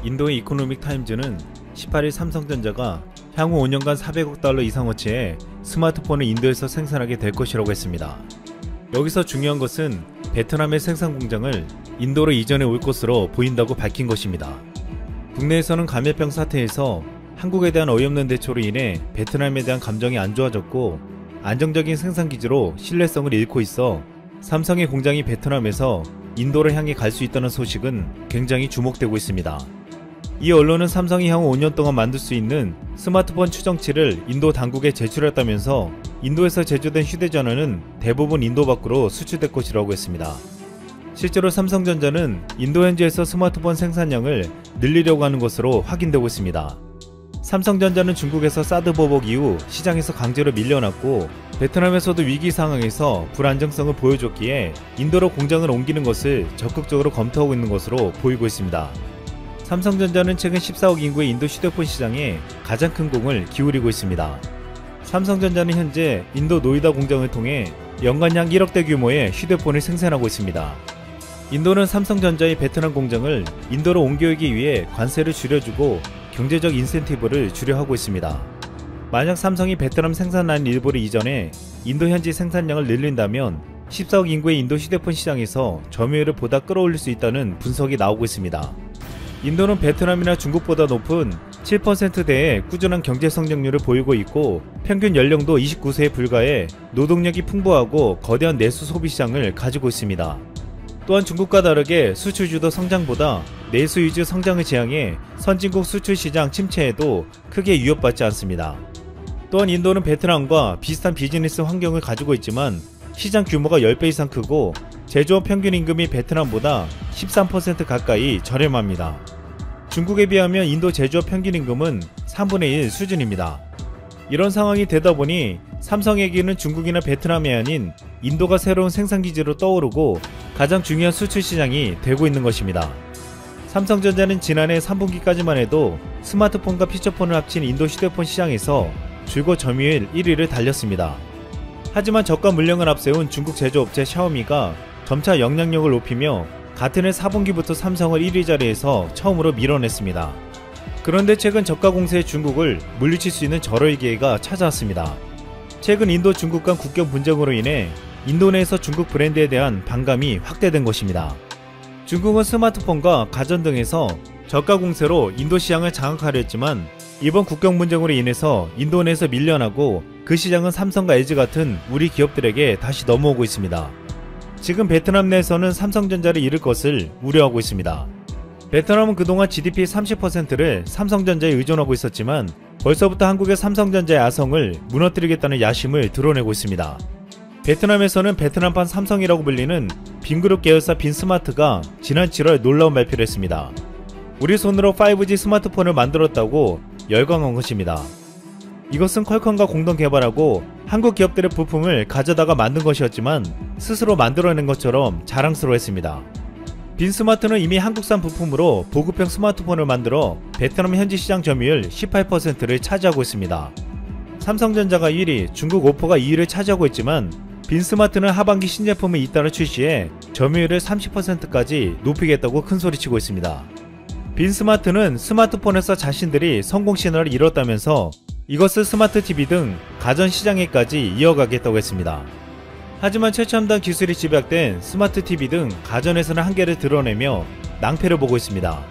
인도의 이코노믹 타임즈는 18일 삼성전자가 향후 5년간 400억 달러 이상어치의 스마트폰을 인도에서 생산하게 될 것이라고 했습니다. 여기서 중요한 것은 베트남의 생산 공장을 인도로 이전해 올 것으로 보인다고 밝힌 것입니다. 국내에서는 감염병 사태에서 한국에 대한 어이없는 대처로 인해 베트남에 대한 감정이 안 좋아졌고 안정적인 생산기지로 신뢰성을 잃고 있어 삼성의 공장이 베트남에서 인도를 향해 갈 수 있다는 소식은 굉장히 주목되고 있습니다. 이 언론은 삼성이 향후 5년 동안 만들 수 있는 스마트폰 추정치를 인도 당국에 제출했다면서 인도에서 제조된 휴대전화는 대부분 인도 밖으로 수출될 것이라고 했습니다. 실제로 삼성전자는 인도 현지에서 스마트폰 생산량을 늘리려고 하는 것으로 확인되고 있습니다. 삼성전자는 중국에서 사드 보복 이후 시장에서 강제로 밀려났고 베트남에서도 위기 상황에서 불안정성을 보여줬기에 인도로 공장을 옮기는 것을 적극적으로 검토하고 있는 것으로 보이고 있습니다. 삼성전자는 최근 14억 인구의 인도 휴대폰 시장에 가장 큰 공을 기울이고 있습니다. 삼성전자는 현재 인도 노이다 공장을 통해 연간 약 1억 대 규모의 휴대폰을 생산하고 있습니다. 인도는 삼성전자의 베트남 공장을 인도로 옮겨오기 위해 관세를 줄여주고 경제적 인센티브를 주려하고 있습니다. 만약 삼성이 베트남 생산라인 일부를 이전해 인도 현지 생산량을 늘린다면 14억 인구의 인도 휴대폰 시장에서 점유율을 보다 끌어올릴 수 있다는 분석이 나오고 있습니다. 인도는 베트남이나 중국보다 높은 7%대의 꾸준한 경제 성장률을 보이고 있고 평균 연령도 29세에 불과해 노동력이 풍부하고 거대한 내수 소비 시장을 가지고 있습니다. 또한 중국과 다르게 수출주도 성장보다 내수 위주 성장을 지향해 선진국 수출 시장 침체에도 크게 위협받지 않습니다. 또한 인도는 베트남과 비슷한 비즈니스 환경을 가지고 있지만 시장 규모가 10배 이상 크고 제조업 평균 임금이 베트남보다 13% 가까이 저렴합니다. 중국에 비하면 인도 제조업 평균 임금은 3분의 1 수준입니다. 이런 상황이 되다 보니 삼성에게는 중국이나 베트남이 아닌 인도가 새로운 생산기지로 떠오르고 가장 중요한 수출 시장이 되고 있는 것입니다. 삼성전자는 지난해 3분기까지만 해도 스마트폰과 피처폰을 합친 인도 휴대폰 시장에서 줄곧 점유율 1위를 달렸습니다. 하지만 저가 물량을 앞세운 중국 제조업체 샤오미가 점차 영향력을 높이며 같은 해 4분기부터 삼성을 1위 자리에서 처음으로 밀어냈습니다. 그런데 최근 저가 공세의 중국을 물리칠 수 있는 절호의 기회가 찾아왔습니다. 최근 인도 중국 간 국경 분쟁으로 인해 인도 내에서 중국 브랜드에 대한 반감이 확대된 것입니다. 중국은 스마트폰과 가전 등에서 저가 공세로 인도 시장을 장악하려 했지만 이번 국경 분쟁으로 인해서 인도 내에서 밀려나고 그 시장은 삼성과 LG 같은 우리 기업들에게 다시 넘어오고 있습니다. 지금 베트남 내에서는 삼성전자를 잃을 것을 우려하고 있습니다. 베트남은 그동안 GDP 30%를 삼성전자에 의존하고 있었지만 벌써부터 한국의 삼성전자의 아성을 무너뜨리겠다는 야심을 드러내고 있습니다. 베트남에서는 베트남판 삼성이라고 불리는 빈그룹 계열사 빈스마트가 지난 7월 놀라운 발표를 했습니다. 우리 손으로 5G 스마트폰을 만들었다고 열광한 것입니다. 이것은 퀄컴과 공동 개발하고 한국 기업들의 부품을 가져다가 만든 것이었지만 스스로 만들어낸 것처럼 자랑스러워했습니다. 빈스마트는 이미 한국산 부품으로 보급형 스마트폰을 만들어 베트남 현지 시장 점유율 18%를 차지하고 있습니다. 삼성전자가 1위, 중국 오포가 2위를 차지하고 있지만 빈스마트는 하반기 신제품을 잇따라 출시해 점유율을 30%까지 높이겠다고 큰소리치고 있습니다. 빈스마트는 스마트폰에서 자신들이 성공 신화를 이뤘다면서 이것을 스마트 TV 등 가전 시장에까지 이어가겠다고 했습니다. 하지만 최첨단 기술이 집약된 스마트 TV 등 가전에서는 한계를 드러내며 낭패를 보고 있습니다.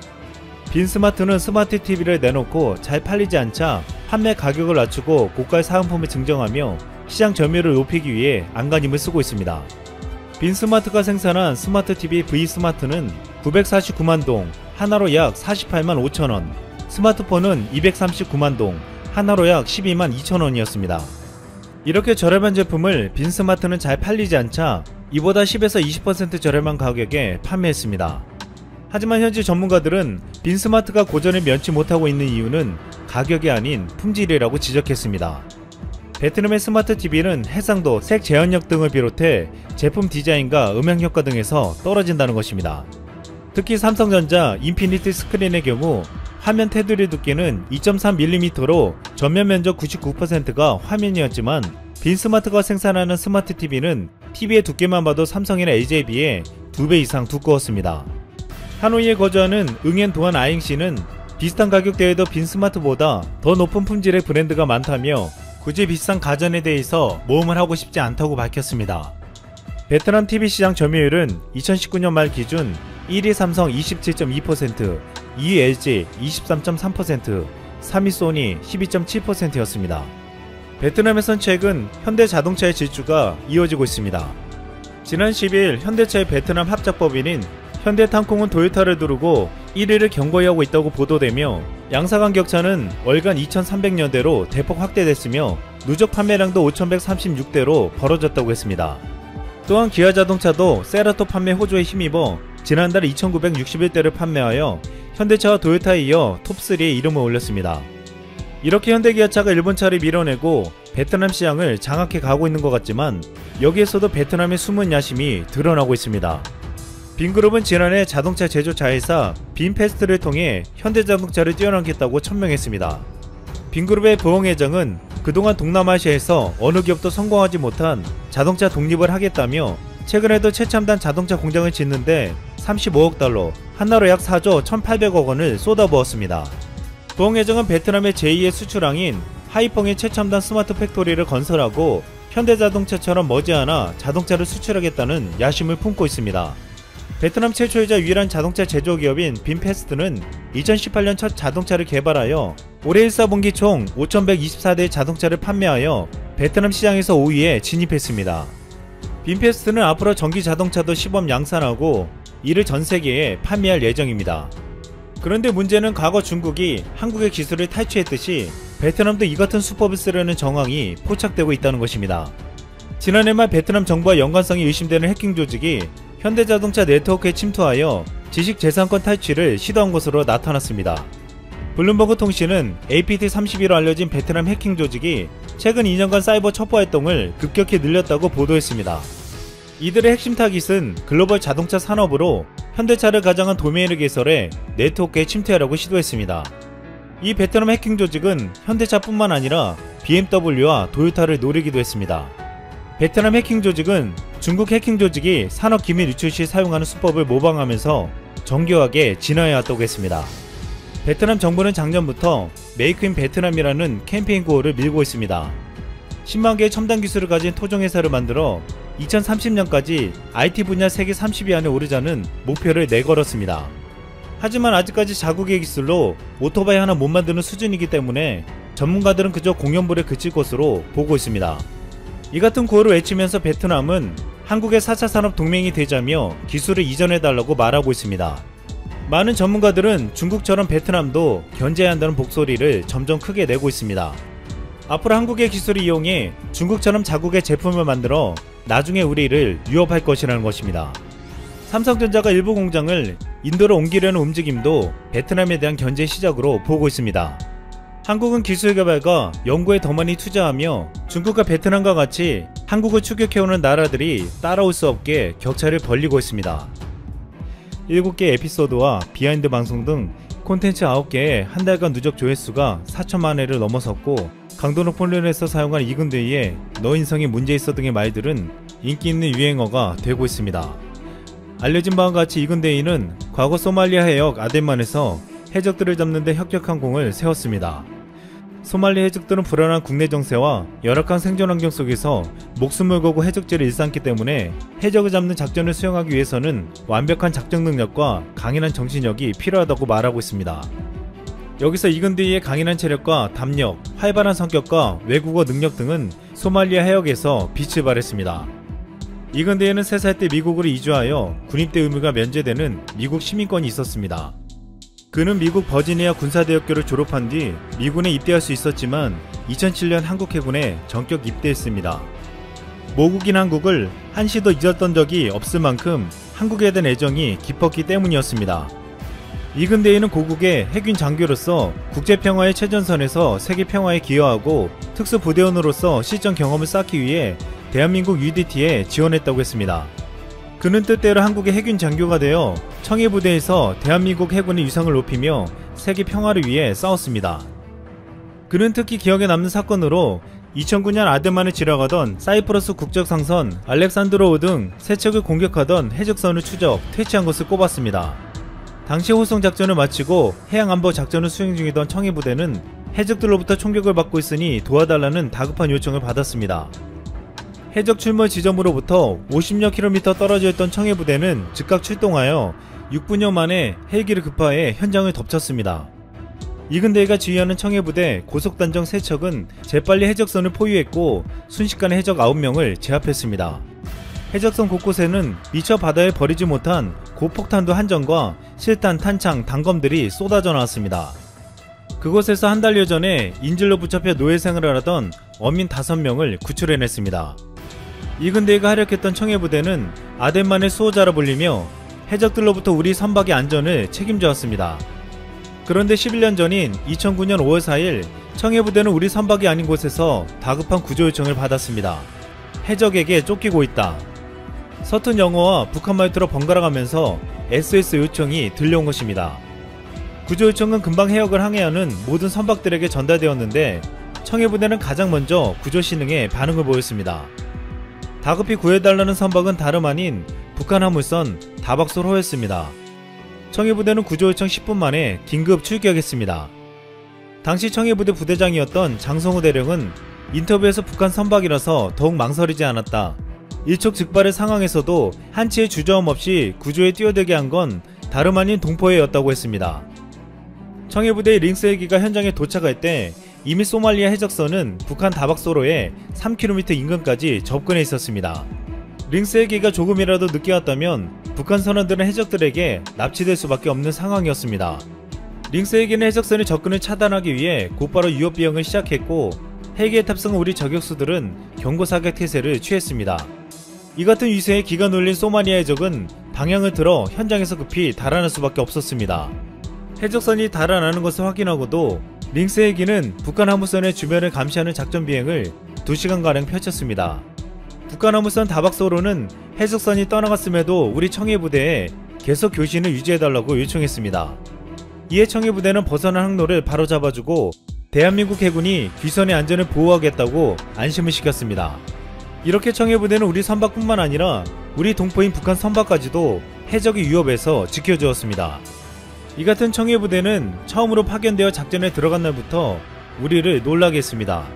빈스마트는 스마트 TV를 내놓고 잘 팔리지 않자 판매 가격을 낮추고 고가의 사은품을 증정하며 시장 점유율을 높이기 위해 안간힘을 쓰고 있습니다. 빈스마트가 생산한 스마트 TV V스마트는 949만 동, 하나로 약 48만 5천원, 스마트폰은 239만 동, 하나로 약 12만 2천원이었습니다. 이렇게 저렴한 제품을 빈스마트는 잘 팔리지 않자 이보다 10에서 20% 저렴한 가격에 판매했습니다. 하지만 현지 전문가들은 빈스마트가 고전을 면치 못하고 있는 이유는 가격이 아닌 품질이라고 지적했습니다. 베트남의 스마트 TV는 해상도, 색 재현력 등을 비롯해 제품 디자인과 음향 효과 등에서 떨어진다는 것입니다. 특히 삼성전자 인피니티 스크린의 경우 화면 테두리 두께는 2.3mm로 전면 면적 99%가 화면이었지만 빈스마트가 생산하는 스마트 TV는 TV의 두께만 봐도 삼성이나 LG에 비해 2배 이상 두꺼웠습니다. 하노이에 거주하는 응엔 도안 아잉씨는 비슷한 가격대에도 빈 스마트보다 더 높은 품질의 브랜드가 많다며 굳이 비싼 가전에 대해서 모험을 하고 싶지 않다고 밝혔습니다. 베트남 TV 시장 점유율은 2019년 말 기준 1위 삼성 27.2%, 2위 LG 23.3%, 3위 소니 12.7%였습니다. 베트남에선 최근 현대자동차의 질주가 이어지고 있습니다. 지난 10일 현대차의 베트남 합작법인인 현대탕콩은 도요타를 두르고 1위를 경거히 하고 있다고 보도되며 양사간 격차는 월간 2300년대로 대폭 확대됐으며 누적 판매량도 5136대로 벌어졌다고 했습니다. 또한 기아자동차도 세라토 판매 호조에 힘입어 지난달 2961대를 판매하여 현대차와 도요타에 이어 톱3에 이름을 올렸습니다. 이렇게 현대기아차가 일본차를 밀어내고 베트남 시장을 장악해 가고 있는 것 같지만 여기에서도 베트남의 숨은 야심이 드러나고 있습니다. 빈그룹은 지난해 자동차 제조 자회사 빈페스트를 통해 현대자동차를 뛰어넘겠다고 천명했습니다. 빈그룹의 부엉 회장은 그동안 동남아시아에서 어느 기업도 성공하지 못한 자동차 독립을 하겠다며 최근에도 최첨단 자동차 공장을 짓는데 35억 달러, 한화로 약 4조 1800억 원을 쏟아부었습니다. 부엉 회장은 베트남의 제2의 수출항인 하이펑의 최첨단 스마트 팩토리를 건설하고 현대자동차처럼 머지않아 자동차를 수출하겠다는 야심을 품고 있습니다. 베트남 최초이자 유일한 자동차 제조기업인 빈페스트는 2018년 첫 자동차를 개발하여 올해 1사분기 총 5124대의 자동차를 판매하여 베트남 시장에서 5위에 진입했습니다. 빈페스트는 앞으로 전기 자동차도 시범 양산하고 이를 전세계에 판매할 예정입니다. 그런데 문제는 과거 중국이 한국의 기술을 탈취했듯이 베트남도 이같은 수법을 쓰려는 정황이 포착되고 있다는 것입니다. 지난해 말 베트남 정부와 연관성이 의심되는 해킹 조직이 현대자동차 네트워크에 침투하여 지식재산권 탈취를 시도한 것으로 나타났습니다. 블룸버그 통신은 APT-31로 알려진 베트남 해킹 조직이 최근 2년간 사이버 첩보 활동을 급격히 늘렸다고 보도했습니다. 이들의 핵심 타깃은 글로벌 자동차 산업으로 현대차를 가장한 도메인을 개설해 네트워크에 침투하려고 시도했습니다. 이 베트남 해킹 조직은 현대차뿐만 아니라 BMW와 도요타를 노리기도 했습니다. 베트남 해킹 조직은 중국 해킹 조직이 산업 기밀 유출 시 사용하는 수법을 모방하면서 정교하게 진화해왔다고 했습니다. 베트남 정부는 작년부터 메이크 인 베트남이라는 캠페인 구호를 밀고 있습니다. 10만 개의 첨단 기술을 가진 토종회사를 만들어 2030년까지 IT 분야 세계 30위 안에 오르자는 목표를 내걸었습니다. 하지만 아직까지 자국의 기술로 오토바이 하나 못 만드는 수준이기 때문에 전문가들은 그저 공연불에 그칠 것으로 보고 있습니다. 이 같은 구호를 외치면서 베트남은 한국의 4차 산업 동맹이 되자며 기술을 이전해달라고 말하고 있습니다. 많은 전문가들은 중국처럼 베트남도 견제해야 한다는 목소리를 점점 크게 내고 있습니다. 앞으로 한국의 기술을 이용해 중국처럼 자국의 제품을 만들어 나중에 우리를 위협할 것이라는 것입니다. 삼성전자가 일부 공장을 인도로 옮기려는 움직임도 베트남에 대한 견제 시작으로 보고 있습니다. 한국은 기술 개발과 연구에 더 많이 투자하며 중국과 베트남과 같이 한국을 추격해오는 나라들이 따라올 수 없게 격차를 벌리고 있습니다. 7개 에피소드와 비하인드 방송 등 콘텐츠 9개의 한 달간 누적 조회수가 4천만 회를 넘어섰고 강도 높은 론에서 사용한 이근대의 너 인성에 문제 있어 등의 말들은 인기 있는 유행어가 되고 있습니다. 알려진 바와 같이 이근대이는 과거 소말리아 해역 아덴만에서 해적들을 잡는 데 혁혁한 공을 세웠습니다. 소말리 해적들은 불안한 국내 정세와 열악한 생존 환경 속에서 목숨을 걸고 해적지를 일삼기 때문에 해적을 잡는 작전을 수행하기 위해서는 완벽한 작전 능력과 강인한 정신력이 필요하다고 말하고 있습니다. 여기서 이근대이의 강인한 체력과 담력, 활발한 성격과 외국어 능력 등은 소말리아 해역에서 빛을 발했습니다. 이근대이는 3살 때 미국으로 이주하여 군입대 의무가 면제되는 미국 시민권이 있었습니다. 그는 미국 버지니아 군사대학교를 졸업한 뒤 미군에 입대할 수 있었지만 2007년 한국 해군에 전격 입대했습니다. 모국인 한국을 한시도 잊었던 적이 없을 만큼 한국에 대한 애정이 깊었기 때문이었습니다. 이근대이는 고국의 해군 장교로서 국제평화의 최전선에서 세계평화에 기여하고 특수부대원으로서 실전 경험을 쌓기 위해 대한민국 UDT에 지원했다고 했습니다. 그는 뜻대로 한국의 해군 장교가 되어 청해부대에서 대한민국 해군의 위상을 높이며 세계 평화를 위해 싸웠습니다. 그는 특히 기억에 남는 사건으로 2009년 아덴만을 지나가던 사이프러스 국적상선 알렉산드로우 등 세 척을 공격하던 해적선을 추적, 퇴치한 것을 꼽았습니다. 당시 호송 작전을 마치고 해양안보 작전을 수행 중이던 청해부대는 해적들로부터 총격을 받고 있으니 도와달라는 다급한 요청을 받았습니다. 해적 출몰 지점으로부터 50여 킬로미터 떨어져 있던 청해부대는 즉각 출동하여 6분여 만에 헬기를 급파해 현장을 덮쳤습니다. 이근대가 지휘하는 청해부대 고속단정 3척은 재빨리 해적선을 포위했고 순식간에 해적 9명을 제압했습니다. 해적선 곳곳에는 미처 바다에 버리지 못한 고폭탄도 한정과 실탄, 탄창, 단검들이 쏟아져 나왔습니다. 그곳에서 한 달여 전에 인질로 붙잡혀 노예생활을 하던 어민 5명을 구출해냈습니다. 이근대가 활약했던 청해부대는 아덴만의 수호자라 불리며 해적들로부터 우리 선박의 안전을 책임져 왔습니다. 그런데 11년 전인 2009년 5월 4일 청해부대는 우리 선박이 아닌 곳에서 다급한 구조 요청을 받았습니다. 해적에게 쫓기고 있다. 서툰 영어와 북한 말투로 번갈아가면서 SOS 요청이 들려온 것입니다. 구조 요청은 금방 해역을 항해하는 모든 선박들에게 전달되었는데 청해부대는 가장 먼저 구조 신흥에 반응을 보였습니다. 다급히 구해달라는 선박은 다름 아닌 북한 화물선 다박솔호였습니다. 청해부대는 구조 요청 10분 만에 긴급 출격했습니다. 당시 청해부대 부대장이었던 장성호 대령은 인터뷰에서 북한 선박이라서 더욱 망설이지 않았다. 일촉즉발의 상황에서도 한치의 주저함 없이 구조에 뛰어들게 한 건 다름 아닌 동포회였다고 했습니다. 청해부대의 링스 헬기가 현장에 도착할 때 이미 소말리아 해적선은 북한 다박소로에 3km 인근까지 접근해 있었습니다. 링스 헬기가 조금이라도 늦게 왔다면 북한 선원들은 해적들에게 납치될 수밖에 없는 상황이었습니다. 링스 헬기는 해적선의 접근을 차단하기 위해 곧바로 유협 비행을 시작했고 헬기에 탑승한 우리 저격수들은 경고사격 태세를 취했습니다. 이 같은 위세에 기가 눌린 소말리아 해적은 방향을 틀어 현장에서 급히 달아날 수밖에 없었습니다. 해적선이 달아나는 것을 확인하고도 링스 헬기는 북한 화물선의 주변을 감시하는 작전 비행을 2시간가량 펼쳤습니다. 북한 화물선 다박소로는 해적선이 떠나갔음에도 우리 청해부대에 계속 교신을 유지해달라고 요청했습니다. 이에 청해부대는 벗어난 항로를 바로잡아주고 대한민국 해군이 귀선의 안전을 보호하겠다고 안심을 시켰습니다. 이렇게 청해부대는 우리 선박뿐만 아니라 우리 동포인 북한 선박까지도 해적의 위협에서 지켜주었습니다. 이 같은 청해부대는 처음으로 파견되어 작전에 들어간 날부터 우리를 놀라게 했습니다.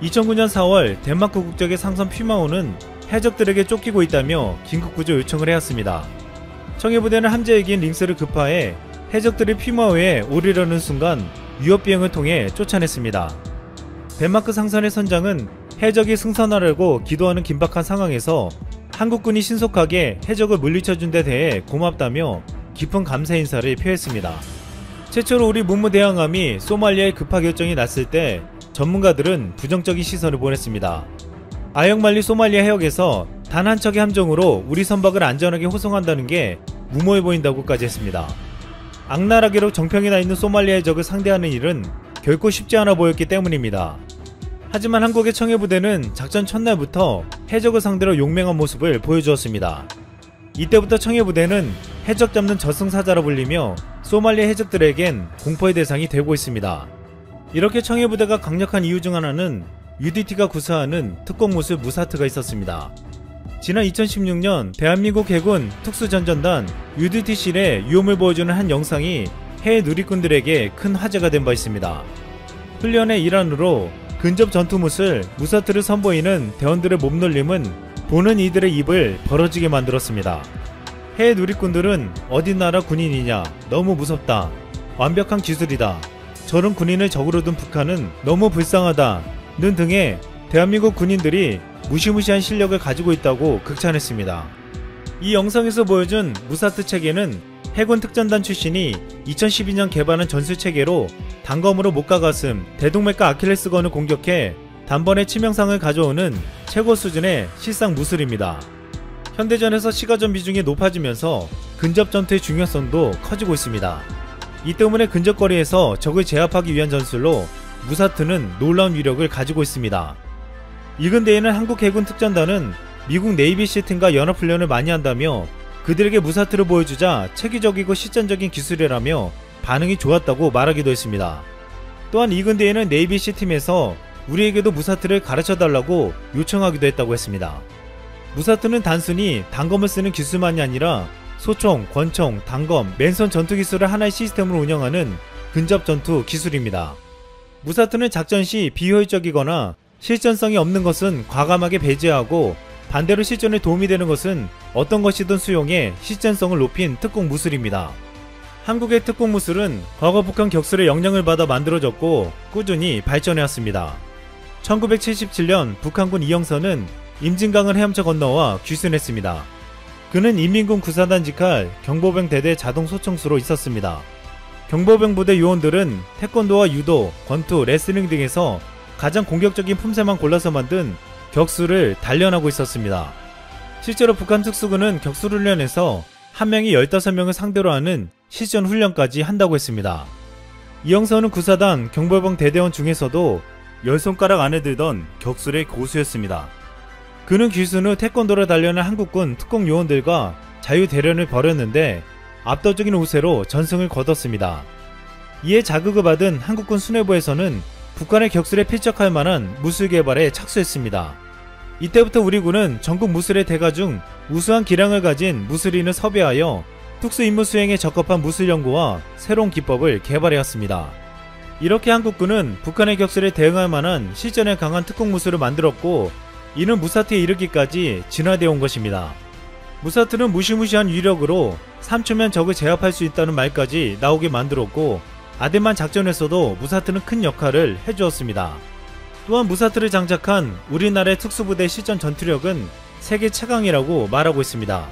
2009년 4월 덴마크 국적의 상선 퓨마호는 해적들에게 쫓기고 있다며 긴급구조 요청을 해왔습니다. 청해부대는 함재에긴 링스를 급파해 해적들이 퓨마호에 오르려는 순간 위협비행을 통해 쫓아냈습니다. 덴마크 상선의 선장은 해적이 승선하려고 기도하는 긴박한 상황에서 한국군이 신속하게 해적을 물리쳐준 데 대해 고맙다며 깊은 감사 인사를 표했습니다. 최초로 우리 문무대항함이 소말리아에 급파 결정이 났을 때 전문가들은 부정적인 시선을 보냈습니다. 아역말리 소말리아 해역에서 단 한 척의 함정으로 우리 선박을 안전하게 호송한다는 게 무모해 보인다고까지 했습니다. 악랄하게로 정평이 나 있는 소말리아 해적을 상대하는 일은 결코 쉽지 않아 보였기 때문입니다. 하지만 한국의 청해부대는 작전 첫날부터 해적을 상대로 용맹한 모습을 보여주었습니다. 이때부터 청해부대는 해적 잡는 저승사자라 불리며 소말리아 해적들에겐 공포의 대상이 되고 있습니다. 이렇게 청해부대가 강력한 이유 중 하나는 UDT가 구사하는 특공무술 무사트가 있었습니다. 지난 2016년 대한민국 해군 특수전전단 UDT실의 위험을 보여주는 한 영상이 해외 누리꾼들에게 큰 화제가 된 바 있습니다. 훈련의 일환으로 근접 전투무술 무사트를 선보이는 대원들의 몸놀림은 보는 이들의 입을 벌어지게 만들었습니다. 해외 누리꾼들은 어디 나라 군인이냐, 너무 무섭다, 완벽한 기술이다, 저런 군인을 적으로 둔 북한은 너무 불쌍하다 는 등의 대한민국 군인들이 무시무시한 실력을 가지고 있다고 극찬했습니다. 이 영상에서 보여준 무사트 체계는 해군 특전단 출신이 2012년 개발한 전술체계로 단검으로 목과 가슴, 대동맥과 아킬레스건을 공격해 단번에 치명상을 가져오는 최고 수준의 실상 무술입니다. 현대전에서 시가전 비중이 높아지면서 근접전투의 중요성도 커지고 있습니다. 이 때문에 근접거리에서 적을 제압하기 위한 전술로 무사트는 놀라운 위력을 가지고 있습니다. 이근대에는 한국 해군 특전단은 미국 네이비실 팀과 연합훈련을 많이 한다며 그들에게 무사트를 보여주자 체계적이고 실전적인 기술이라며 반응이 좋았다고 말하기도 했습니다. 또한 이근대에는 네이비실 팀에서 우리에게도 무사트를 가르쳐달라고 요청하기도 했다고 했습니다. 무사트는 단순히 단검을 쓰는 기술만이 아니라 소총, 권총, 단검, 맨손 전투 기술을 하나의 시스템으로 운영하는 근접 전투 기술입니다. 무사트는 작전 시 비효율적이거나 실전성이 없는 것은 과감하게 배제하고 반대로 실전에 도움이 되는 것은 어떤 것이든 수용해 실전성을 높인 특공 무술입니다. 한국의 특공 무술은 과거 북한 격술의 영향을 받아 만들어졌고 꾸준히 발전해왔습니다. 1977년 북한군 이영선은 임진강을 헤엄쳐 건너와 귀순했습니다. 그는 인민군 구사단 직할 경보병 대대 자동소총수로 있었습니다. 경보병 부대 요원들은 태권도와 유도, 권투, 레슬링 등에서 가장 공격적인 품새만 골라서 만든 격수를 단련하고 있었습니다. 실제로 북한 특수군은 격술훈련에서 한 명이 15명을 상대로 하는 실전 훈련까지 한다고 했습니다. 이영선은 구사단 경보병 대대원 중에서도 10손가락 안에 들던 격술의 고수였습니다. 그는 귀순 후 태권도를 단련한 한국군 특공 요원들과 자유대련을 벌였는데 압도적인 우세로 전승을 거뒀습니다. 이에 자극을 받은 한국군 수뇌부에서는 북한의 격술에 필적할 만한 무술 개발에 착수했습니다. 이때부터 우리 군은 전국 무술의 대가 중 우수한 기량을 가진 무술인을 섭외하여 특수 임무 수행에 적합한 무술 연구와 새로운 기법을 개발해왔습니다. 이렇게 한국군은 북한의 격술에 대응할 만한 실전에 강한 특공 무술을 만들었고 이는 무사트에 이르기까지 진화되어 온 것입니다. 무사트는 무시무시한 위력으로 3초면 적을 제압할 수 있다는 말까지 나오게 만들었고 아덴만 작전에서도 무사트는 큰 역할을 해주었습니다. 또한 무사트를 장착한 우리나라의 특수부대 실전 전투력은 세계 최강이라고 말하고 있습니다.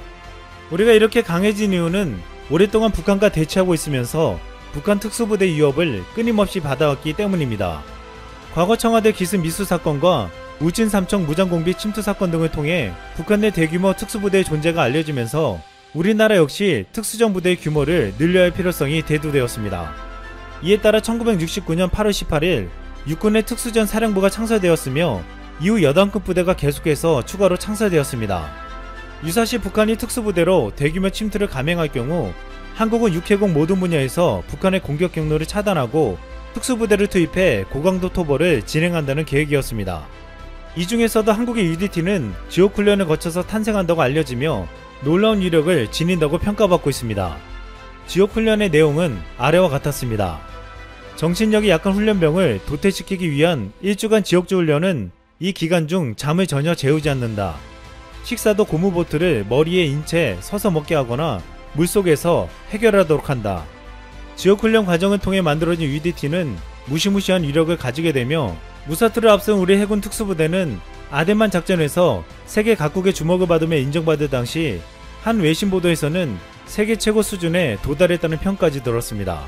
우리가 이렇게 강해진 이유는 오랫동안 북한과 대치하고 있으면서 북한 특수부대 위협을 끊임없이 받아왔기 때문입니다. 과거 청와대 기습 미수 사건과 울진 삼청 무장공비 침투 사건 등을 통해 북한 내 대규모 특수부대의 존재가 알려지면서 우리나라 역시 특수전 부대의 규모를 늘려야 할 필요성이 대두되었습니다. 이에 따라 1969년 8월 18일 육군의 특수전 사령부가 창설되었으며 이후 여단급 부대가 계속해서 추가로 창설되었습니다. 유사시 북한이 특수부대로 대규모 침투를 감행할 경우 한국은 육해공 모든 분야에서 북한의 공격 경로를 차단하고 특수부대를 투입해 고강도 토벌을 진행한다는 계획이었습니다. 이 중에서도 한국의 UDT는 지옥훈련을 거쳐서 탄생한다고 알려지며 놀라운 위력을 지닌다고 평가받고 있습니다. 지옥훈련의 내용은 아래와 같았습니다. 정신력이 약한 훈련병을 도태시키기 위한 1주간 지옥주 훈련은 이 기간 중 잠을 전혀 재우지 않는다. 식사도 고무보트를 머리에 인 채 서서 먹게 하거나 물속에서 해결하도록 한다. 지옥훈련 과정을 통해 만들어진 UDT는 무시무시한 위력을 가지게 되며 무사트를 앞선 우리 해군 특수부대는 아덴만 작전에서 세계 각국의 주목을 받으며 인정받을 당시 한 외신 보도에서는 세계 최고 수준에 도달했다는 평까지 들었습니다.